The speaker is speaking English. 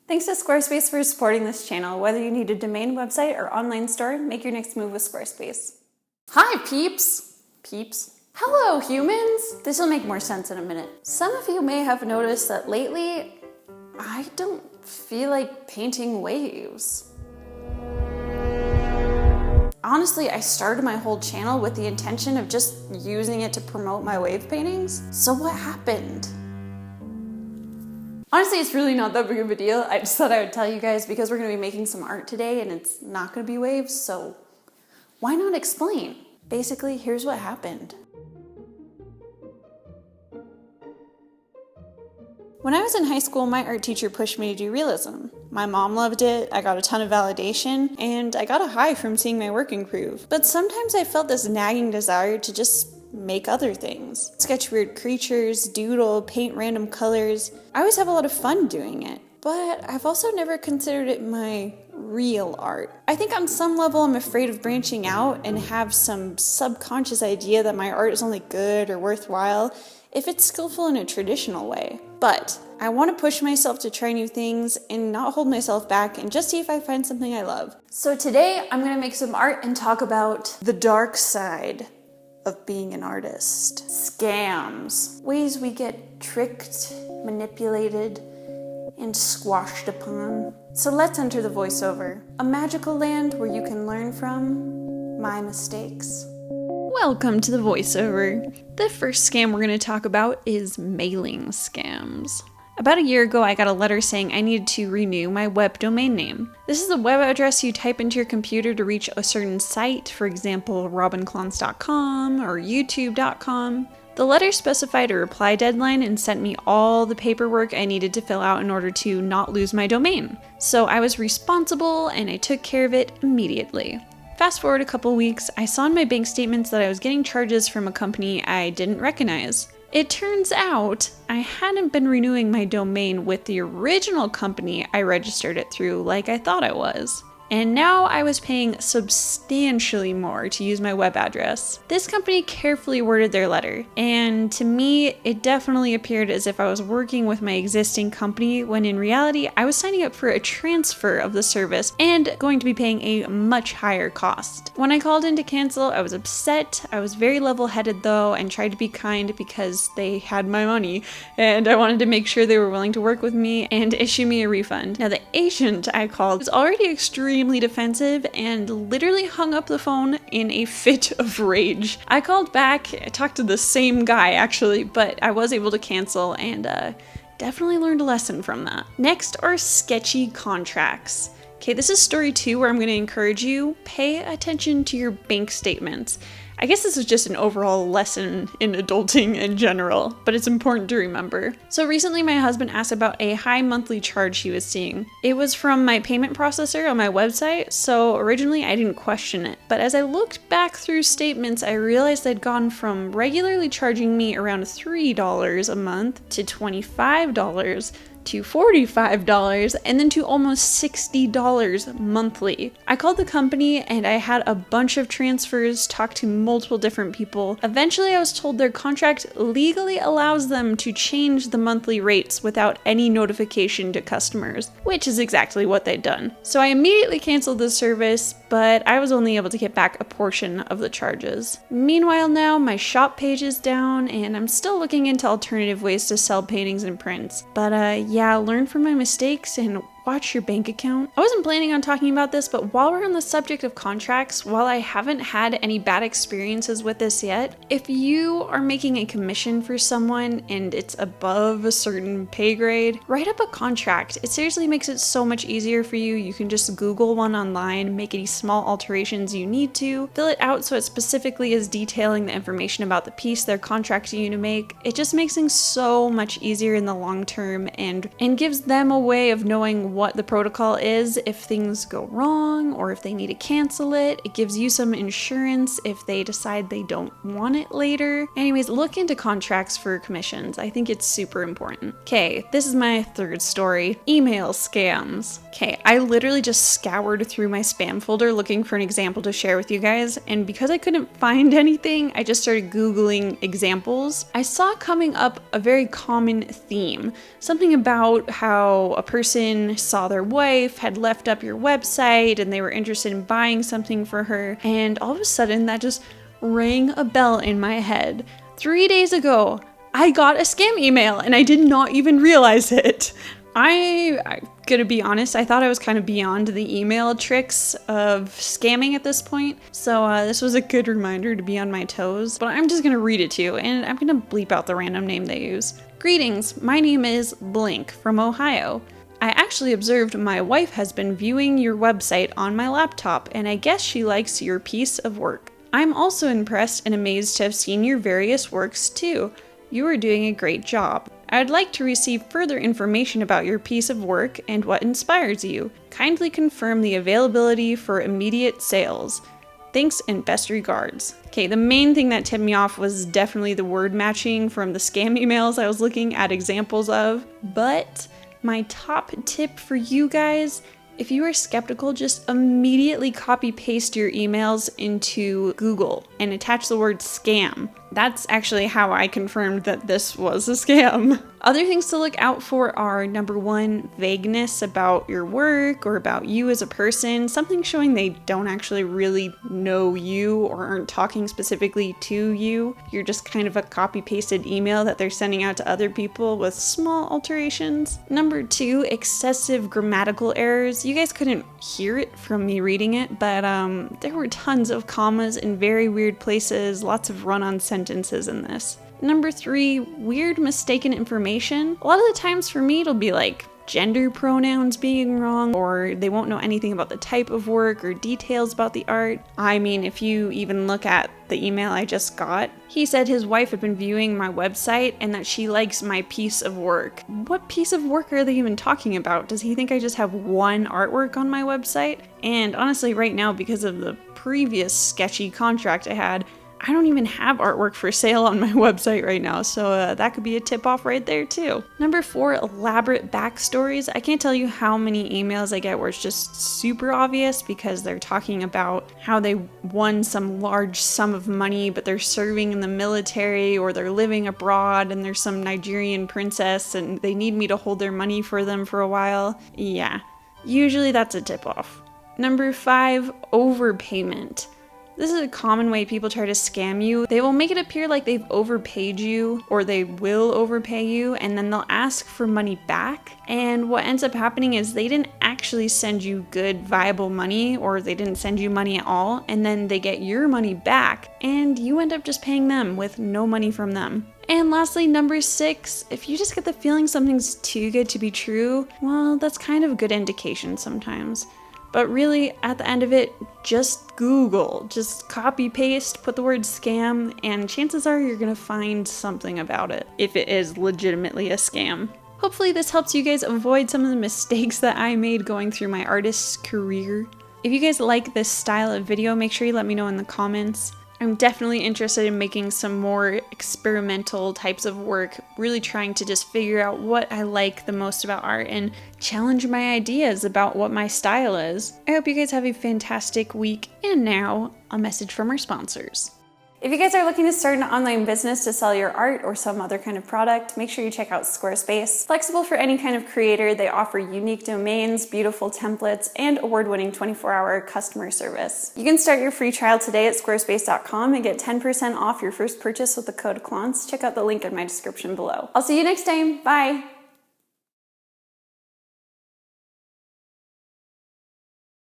Thanks to Squarespace for supporting this channel. Whether you need a domain, website, or online store, make your next move with Squarespace. Hi, peeps. Peeps. Hello, humans. This will make more sense in a minute. Some of you may have noticed that lately, I don't feel like painting waves. Honestly, I started my whole channel with the intention of just using it to promote my wave paintings. So what happened? Honestly, it's really not that big of a deal. I just thought I would tell you guys because we're going to be making some art today and it's not going to be waves, so why not explain? Basically, here's what happened. When I was in high school, my art teacher pushed me to do realism. My mom loved it, I got a ton of validation, and I got a high from seeing my work improve. But sometimes I felt this nagging desire to just make other things. Sketch weird creatures, doodle, paint random colors. I always have a lot of fun doing it, but I've also never considered it my real art. I think on some level I'm afraid of branching out and have some subconscious idea that my art is only good or worthwhile if it's skillful in a traditional way. But I want to push myself to try new things and not hold myself back and just see if I find something I love. So today I'm going to make some art and talk about the dark side of being an artist. Scams. Ways we get tricked, manipulated, and squashed upon. So let's enter the voiceover. A magical land where you can learn from my mistakes. Welcome to the voiceover. The first scam we're going to talk about is mailing scams. About a year ago, I got a letter saying I needed to renew my web domain name. This is the web address you type into your computer to reach a certain site, for example, robinclons.com or youtube.com. The letter specified a reply deadline and sent me all the paperwork I needed to fill out in order to not lose my domain. So I was responsible and I took care of it immediately. Fast forward a couple weeks, I saw in my bank statements that I was getting charges from a company I didn't recognize. It turns out I hadn't been renewing my domain with the original company I registered it through like I thought I was. And now I was paying substantially more to use my web address. This company carefully worded their letter, and to me, it definitely appeared as if I was working with my existing company when in reality, I was signing up for a transfer of the service and going to be paying a much higher cost. When I called in to cancel, I was upset. I was very level-headed though and tried to be kind because they had my money and I wanted to make sure they were willing to work with me and issue me a refund. Now the agent I called was already extremely defensive and literally hung up the phone in a fit of rage. I called back, I talked to the same guy actually, but I was able to cancel and definitely learned a lesson from that. Next are sketchy contracts. Okay, this is story 2 where I'm going to encourage you, pay attention to your bank statements. I guess this is just an overall lesson in adulting in general, but it's important to remember. So recently my husband asked about a high monthly charge he was seeing. It was from my payment processor on my website, so originally I didn't question it. But as I looked back through statements, I realized they'd gone from regularly charging me around $3 a month to $25 to $45 and then to almost $60 monthly. I called the company and I had a bunch of transfers, talked to multiple different people. Eventually I was told their contract legally allows them to change the monthly rates without any notification to customers, which is exactly what they'd done. So I immediately canceled the service, but I was only able to get back a portion of the charges. Meanwhile now, my shop page is down and I'm still looking into alternative ways to sell paintings and prints. But yeah, learn from my mistakes and watch your bank account. I wasn't planning on talking about this, but while we're on the subject of contracts, while I haven't had any bad experiences with this yet, if you are making a commission for someone and it's above a certain pay grade, write up a contract. It seriously makes it so much easier for you. You can just Google one online, make any small alterations you need to, fill it out so it specifically is detailing the information about the piece they're contracting you to make. It just makes things so much easier in the long term and gives them a way of knowing what the protocol is if things go wrong or if they need to cancel it. It gives you some insurance if they decide they don't want it later. Anyways, look into contracts for commissions. I think it's super important. Okay, this is my third story. Email scams. Okay, I literally just scoured through my spam folder looking for an example to share with you guys, and because I couldn't find anything, I just started Googling examples. I saw coming up a very common theme, something about how a person saw their wife had left up your website and they were interested in buying something for her, and all of a sudden that just rang a bell in my head. 3 days ago, I got a scam email and I did not even realize it. I'm gonna be honest, I thought I was kind of beyond the email tricks of scamming at this point, so this was a good reminder to be on my toes, but I'm just gonna read it to you, and I'm gonna bleep out the random name they use. Greetings, my name is Blink from Ohio. I actually observed my wife has been viewing your website on my laptop, and I guess she likes your piece of work. I'm also impressed and amazed to have seen your various works too. You are doing a great job. I would like to receive further information about your piece of work and what inspires you. Kindly confirm the availability for immediate sales. Thanks and best regards. Okay, the main thing that tipped me off was definitely the word matching from the scam emails I was looking at examples of. But my top tip for you guys, if you are skeptical, just immediately copy paste your emails into Google and attach the word scam. That's actually how I confirmed that this was a scam. Other things to look out for are, number one, vagueness about your work or about you as a person, something showing they don't actually really know you or aren't talking specifically to you. You're just kind of a copy-pasted email that they're sending out to other people with small alterations. Number two, excessive grammatical errors. You guys couldn't hear it from me reading it, but there were tons of commas in very weird places, lots of run-on sentences in this. Number three, weird mistaken information. A lot of the times for me, it'll be like gender pronouns being wrong, or they won't know anything about the type of work or details about the art. I mean, if you even look at the email I just got, he said his wife had been viewing my website and that she likes my piece of work. What piece of work are they even talking about? Does he think I just have one artwork on my website? And honestly, right now, because of the previous sketchy contract I had, I don't even have artwork for sale on my website right now, so that could be a tip off right there too. Number four, elaborate backstories. I can't tell you how many emails I get where it's just super obvious because they're talking about how they won some large sum of money, but they're serving in the military or they're living abroad and there's some Nigerian princess and they need me to hold their money for them for a while. Yeah, usually that's a tip off. Number five, overpayment. This is a common way people try to scam you. They will make it appear like they've overpaid you or they will overpay you, and then they'll ask for money back. And what ends up happening is they didn't actually send you good, viable money, or they didn't send you money at all, and then they get your money back and you end up just paying them with no money from them. And lastly, number six, if you just get the feeling something's too good to be true, well, that's kind of a good indication sometimes. But really, at the end of it, just Google, just copy paste, put the word scam, and chances are you're gonna find something about it, if it is legitimately a scam. Hopefully this helps you guys avoid some of the mistakes that I made going through my artist's career. If you guys like this style of video, make sure you let me know in the comments. I'm definitely interested in making some more experimental types of work, really trying to just figure out what I like the most about art and challenge my ideas about what my style is. I hope you guys have a fantastic week, and now, a message from our sponsors. If you guys are looking to start an online business to sell your art or some other kind of product, make sure you check out Squarespace. Flexible for any kind of creator, they offer unique domains, beautiful templates, and award-winning 24-hour customer service. You can start your free trial today at squarespace.com and get 10% off your first purchase with the code CLONS. Check out the link in my description below. I'll see you next time. Bye!